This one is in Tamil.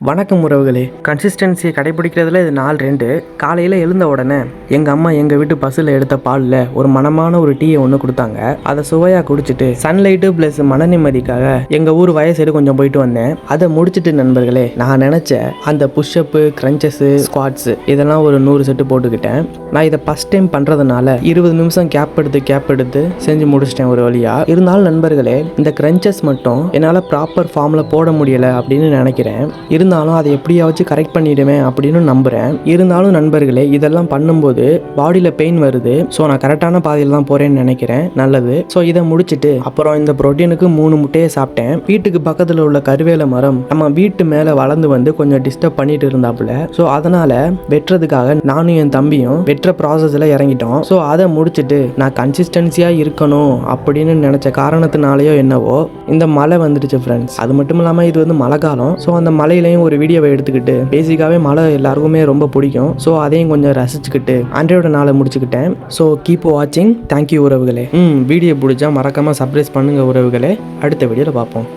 வணக்கம் உறவுகளே. கன்சிஸ்டன்சியை கடைபிடிக்கிறதுல இது நாள் 2. காலையில் எழுந்த உடனே எங்கள் அம்மா எங்கள் வீட்டு பஸ்ஸில் எடுத்த பாலில் ஒரு மனமான ஒரு டீயை ஒன்று கொடுத்தாங்க. அதை சுவையாக குடிச்சிட்டு சன்லைட்டு ப்ளஸ் மன நிம்மதிக்காக எங்கள் ஊர் வயசைடு கொஞ்சம் போயிட்டு வந்தேன். அதை முடிச்சுட்டு நண்பர்களே, நான் நினச்ச அந்த புஷ்அப்பு, க்ரன்ச்சஸு, ஸ்குவாட்ஸு இதெல்லாம் ஒரு 100 செட்டு போட்டுக்கிட்டேன். நான் இதை ஃபஸ்ட் டைம் பண்ணுறதுனால 20 நிமிஷம் கேப் எடுத்து செஞ்சு முடிச்சிட்டேன் ஒரு வழியாக. இருந்தாலும் நண்பர்களே, இந்த க்ரன்ச்சஸ் மட்டும் என்னால் ப்ராப்பர் ஃபார்மில் போட முடியலை அப்படின்னு நினைக்கிறேன். இருந்தாலும் அதை எப்படியாச்சும் கரெக்ட் பண்ணிடுவேன் அப்படின்னு நம்புகிறேன். இருந்தாலும் நண்பர்களே, இதெல்லாம் பண்ணும்போது பாடியில் பெயின் வருது. ஸோ நான் கரெக்டான பாதையில் தான் போகிறேன்னு நினைக்கிறேன். நல்லது. ஸோ இதை முடிச்சுட்டு அப்புறம் இந்த ப்ரோட்டீனுக்கு 3 முட்டையை சாப்பிட்டேன். வீட்டுக்கு பக்கத்தில் உள்ள கருவேல மரம் நம்ம வீட்டு மேலே வளர்ந்து வந்து கொஞ்சம் டிஸ்டர்ப் பண்ணிட்டு இருந்தாப்புல. ஸோ அதனால் வெட்டுறதுக்காக நானும் என் தம்பியும் வெட்டுற ப்ராசஸில் இறங்கிட்டோம். ஸோ அதை முடிச்சுட்டு நான் கன்சிஸ்டன்சியாக இருக்கணும் அப்படின்னு நினச்ச காரணத்தினாலேயோ என்னவோ இந்த மழை வந்துடுச்சு ஃப்ரெண்ட்ஸ். அது மட்டும் இல்லாமல் இது வந்து மழை காலம். ஸோ அந்த மலையிலையும் ஒரு வீடியோவை எடுத்துக்கிட்டு பேசிக்காகவே மழை எல்லாருக்குமே ரொம்ப பிடிக்கும். ஸோ அதையும் கொஞ்சம் ரசிச்சுக்கிட்டு அன்றையோட நாளை முடிச்சுக்கிட்டேன். ஸோ கீப் வாட்சிங். தேங்க்யூ உறவுகளே. வீடியோ பிடிச்சா மறக்காமல் சப்ஸ்கிரைப் பண்ணுங்கள் உறவுகளே. அடுத்த வீடியோவில் பார்ப்போம்.